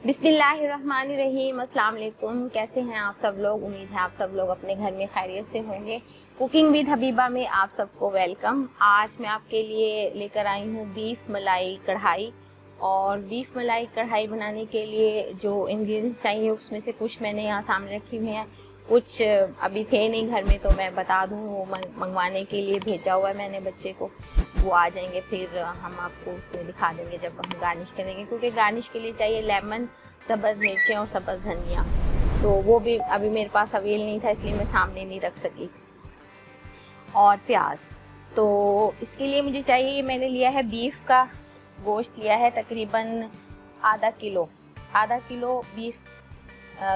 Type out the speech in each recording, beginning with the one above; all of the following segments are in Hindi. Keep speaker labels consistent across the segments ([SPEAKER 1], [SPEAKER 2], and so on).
[SPEAKER 1] बिस्मिल्लाहिर्रहमानिर्रहीम। अस्सलाम वालेकुम। कैसे हैं आप सब लोग? उम्मीद है आप सब लोग अपने घर में खैरियत से होंगे। कुकिंग विद हबीबा में आप सबको वेलकम। आज मैं आपके लिए लेकर आई हूँ बीफ मलाई कढ़ाई। और बीफ मलाई कढ़ाई बनाने के लिए जो इंग्रेडिएंट्स चाहिए उसमें से कुछ मैंने यहाँ सामने रखी हुई हैं, कुछ अभी थे नहीं घर में, तो मैं बता दूँ वो मंगवाने के लिए भेजा हुआ है मैंने बच्चे को। वो आ जाएंगे, फिर हम आपको उसमें दिखा देंगे जब हम गार्निश करेंगे, क्योंकि गार्निश के लिए चाहिए लेमन, सब्ज़ मिर्चें और सब्ज़ धनिया। तो वो भी अभी मेरे पास अवेल नहीं था, इसलिए मैं सामने नहीं रख सकी। और प्याज। तो इसके लिए मुझे चाहिए, मैंने लिया है बीफ का गोश्त, लिया है तकरीबन आधा किलो बीफ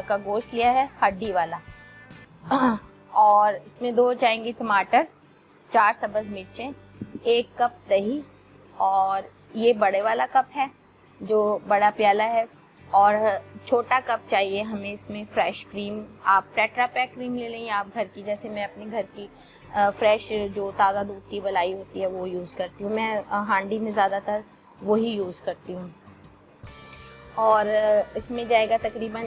[SPEAKER 1] का गोश्त लिया है, हड्डी वाला। और इसमें 2 जाएंगे टमाटर, 4 सब्ज़ मिर्चें, 1 कप दही, और ये बड़े वाला कप है जो बड़ा प्याला है। और छोटा कप चाहिए हमें इसमें फ्रेश क्रीम। आप टेट्रा पैक क्रीम ले लें या आप घर की, जैसे मैं अपने घर की फ्रेश जो ताज़ा दूध की मलाई होती है वो यूज़ करती हूँ। मैं हांडी में ज़्यादातर वही यूज़ करती हूँ। और इसमें जाएगा तकरीबन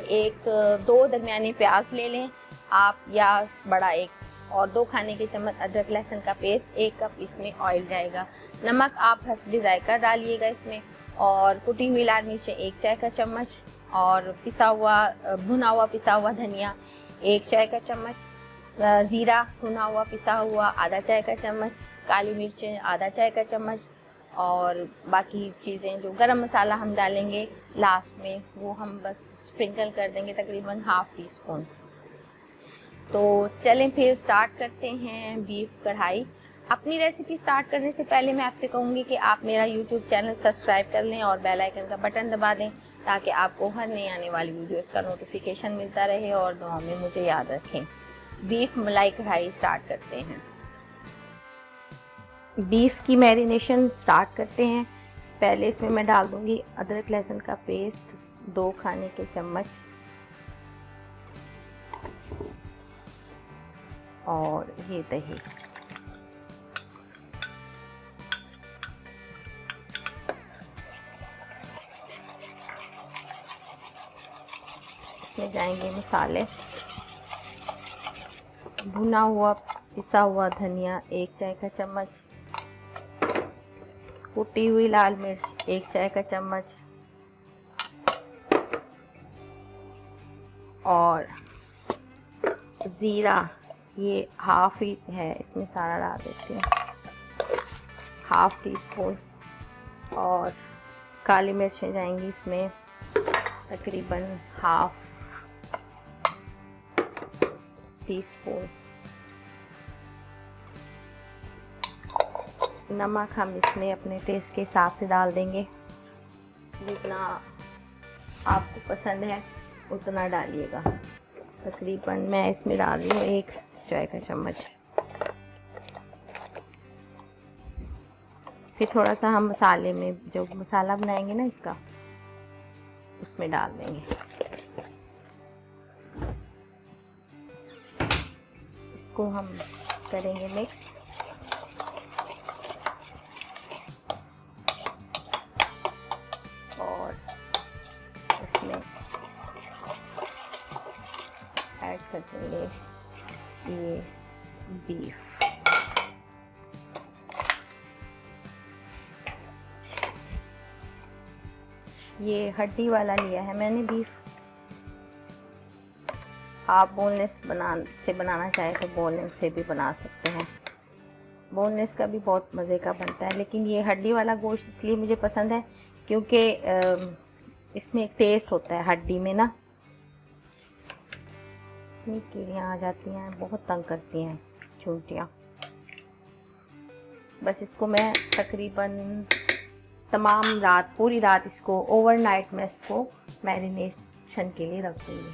[SPEAKER 1] 2 दरमियाने प्याज ले लें आप, या बड़ा एक, और 2 खाने के चम्मच अदरक लहसुन का पेस्ट, 1 कप इसमें ऑयल जाएगा। नमक आप हस्बे जायका डालिएगा इसमें। और कुटी हुई लाल मिर्चें 1 चाय का चम्मच, और भुना हुआ पिसा हुआ धनिया 1 चाय का चम्मच, ज़ीरा भुना हुआ पिसा हुआ आधा चाय का चम्मच, काली मिर्चें आधा चाय का चम्मच, और बाकी चीज़ें जो गरम मसाला हम डालेंगे लास्ट में वो हम बस स्प्रिंकल कर देंगे, तकरीबन ½ टीस्पून। तो चलें फिर स्टार्ट करते हैं बीफ कढ़ाई। अपनी रेसिपी स्टार्ट करने से पहले मैं आपसे कहूँगी कि आप मेरा यूट्यूब चैनल सब्सक्राइब कर लें और बेल आइकन का बटन दबा दें, ताकि आपको हर नई आने वाली वीडियोस का नोटिफिकेशन मिलता रहे, और दुआ में मुझे याद रखें। बीफ मलाई कढ़ाई स्टार्ट करते हैं। बीफ की मैरिनेशन स्टार्ट करते हैं। पहले इसमें मैं डाल दूँगी अदरक लहसुन का पेस्ट 2 खाने के चम्मच, और ये दही। इसमें जाएंगे मसाले, भुना हुआ पिसा हुआ धनिया 1 चाय का चम्मच, कुटी हुई लाल मिर्च 1 चाय का चम्मच, और ज़ीरा ये ½ ही है, इसमें सारा डाल देती हूँ, ½ टीस्पून। और काली मिर्चें जाएंगी इसमें तकरीबन ½ टीस्पून। नमक हम इसमें अपने टेस्ट के हिसाब से डाल देंगे, जितना आपको पसंद है उतना डालिएगा। तकरीबन मैं इसमें डाल रही हूँ 1 चाय का चम्मच। फिर थोड़ा सा हम मसाले में, जो मसाला बनाएंगे ना इसका, उसमें डाल देंगे। इसको हम करेंगे मिक्स। और इसमें ऐड कर देंगे ये बीफ। ये हड्डी वाला लिया है मैंने बीफ। आप बोनलेस बनाना चाहे तो बोनलेस से भी बना सकते हैं। बोनलेस का भी बहुत मज़े का बनता है, लेकिन ये हड्डी वाला गोश्त इसलिए मुझे पसंद है क्योंकि इसमें एक टेस्ट होता है हड्डी में ना। कीड़ियाँ आ जाती हैं, बहुत तंग करती हैं चूंटियाँ। बस इसको मैं तकरीबन तमाम रात, पूरी रात इसको ओवरनाइट में इसको मैरिनेशन के लिए रख दूँगी।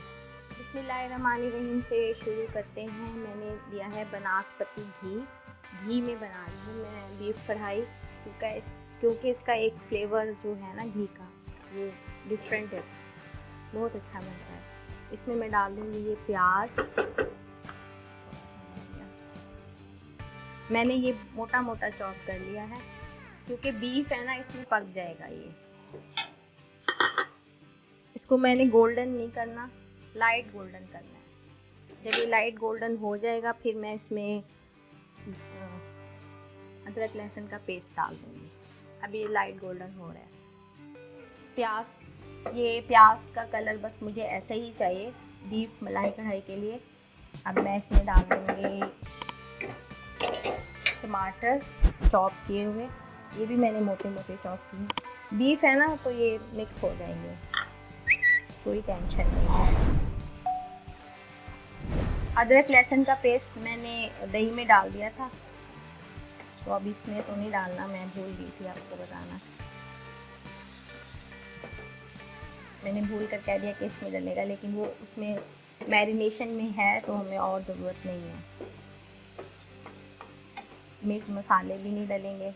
[SPEAKER 1] बिस्मिल्लाहिर्रहमानिर्रहीम से शुरू करते हैं। मैंने लिया है बनास्पति घी में बना रही हूँ मैं बीफ कढ़ाई, क्योंकि इसका एक फ्लेवर जो है ना घी का, वो डिफरेंट है, बहुत अच्छा बनता है। इसमें मैं डाल दूँगी ये प्याज। मैंने ये मोटा मोटा चॉप कर लिया है, क्योंकि बीफ है ना इसमें पक जाएगा ये। इसको मैंने गोल्डन नहीं करना, लाइट गोल्डन करना है। जब ये लाइट गोल्डन हो जाएगा फिर मैं इसमें अदरक लहसुन का पेस्ट डाल दूँगी। अभी ये लाइट गोल्डन हो रहा है। प्याज, ये प्याज का कलर बस मुझे ऐसा ही चाहिए बीफ मलाई कढ़ाई के लिए। अब मैं इसमें डाल दूँगी टमाटर चॉप किए हुए, ये भी मैंने मोटे मोटे चॉप किए। बीफ है ना तो ये मिक्स हो जाएंगे, कोई टेंशन नहीं है। अदरक लहसुन का पेस्ट मैंने दही में डाल दिया था, तो अब इसमें तो नहीं डालना, मैं भूल गई थी आपको बताना। मैंने भूल कर कह दिया कि इसमें डलेगा, लेकिन वो उसमें मैरिनेशन में है तो हमें और ज़रूरत नहीं है। मिर्च मसाले भी नहीं डलेंगे।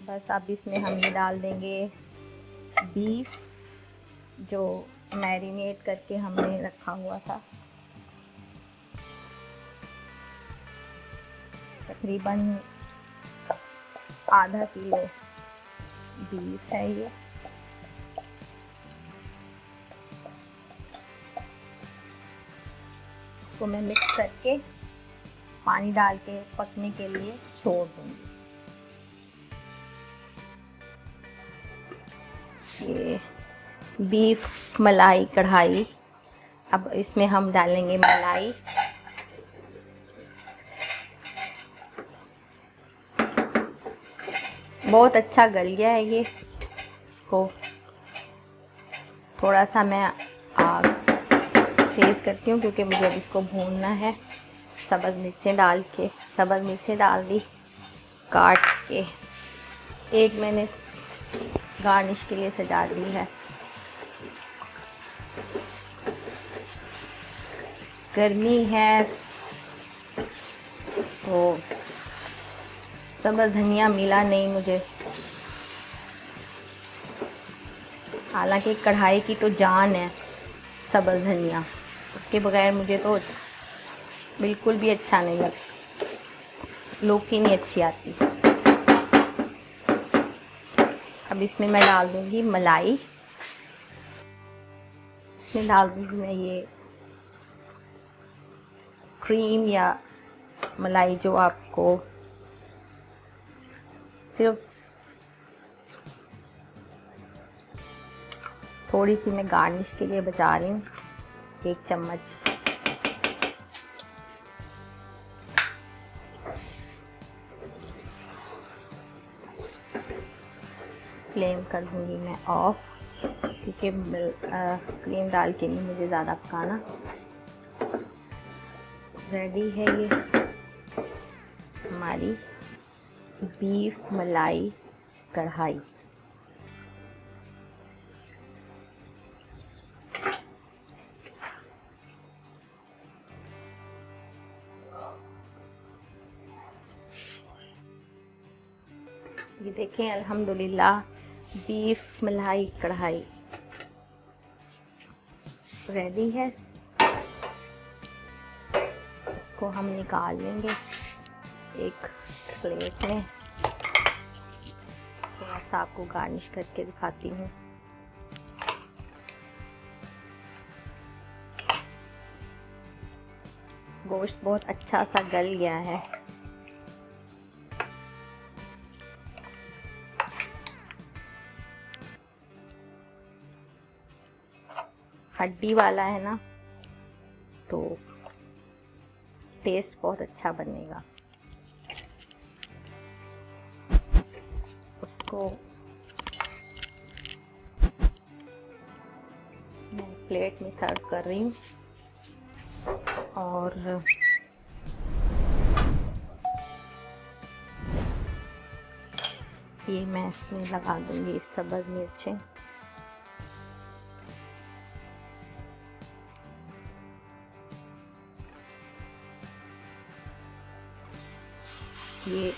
[SPEAKER 1] बस अब इसमें हम ये डाल देंगे बीफ जो मैरिनेट करके हमने रखा हुआ था। तकरीबन आधा किलो बीफ है ये। इसको मैं मिक्स करके पानी डाल के पकने के लिए छोड़ दूँगी। ये बीफ मलाई कढ़ाई, अब इसमें हम डालेंगे मलाई। बहुत अच्छा गल गया है ये। इसको थोड़ा सा मैं आग तेज़ करती हूँ क्योंकि मुझे अब इसको भूनना है। सब्ज़ मिर्चें डाल के, सब्ज़ मिर्चें डाल दी काट के। एक मैंने गार्निश के लिए सजा दी है। गर्मी है तो सब्ज़ धनिया मिला नहीं मुझे, हालांकि कढ़ाई की तो जान है सब्ज़ धनिया, उसके बगैर मुझे तो बिल्कुल भी अच्छा नहीं लगता, लौकी नहीं अच्छी आती। अब इसमें मैं डाल दूँगी मलाई। इसमें डाल दूँगी मैं ये क्रीम या मलाई जो आपको सिर्फ थोड़ी सी मैं गार्निश के लिए बचा रही हूँ, 1 चम्मच। फ्लेम कर दूँगी मैं ऑफ, क्योंकि क्रीम डाल के नहीं मुझे ज़्यादा पकाना। रेडी है ये हमारी बीफ मलाई कढ़ाई। ये देखें अल्हम्दुलिल्लाह बीफ मलाई कढ़ाई रेडी है। इसको हम निकाल लेंगे एक प्लेट में। थोड़ा सा आपको गार्निश करके दिखाती हूँ। गोश्त बहुत अच्छा सा गल गया है। हड्डी वाला है ना, तो टेस्ट बहुत अच्छा बनेगा। उसको मैं प्लेट में सर्व कर रही हूँ और ये मैं इसमें लगा दूँगी सब्ज़ मिर्चें। ये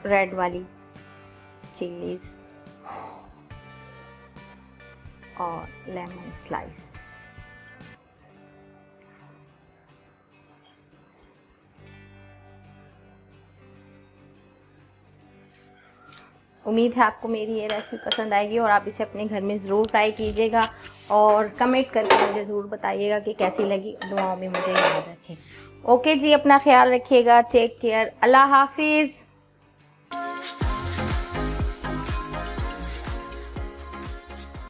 [SPEAKER 1] रेड वाली चिलीज और लेमन स्लाइस। उम्मीद है आपको मेरी ये रेसिपी पसंद आएगी और आप इसे अपने घर में ज़रूर ट्राई कीजिएगा और कमेंट करके मुझे ज़रूर बताइएगा कि कैसी लगी। दुआओं में मुझे याद रखें। ओके जी, अपना ख्याल रखिएगा। Take care. अल्लाह हाफिज़।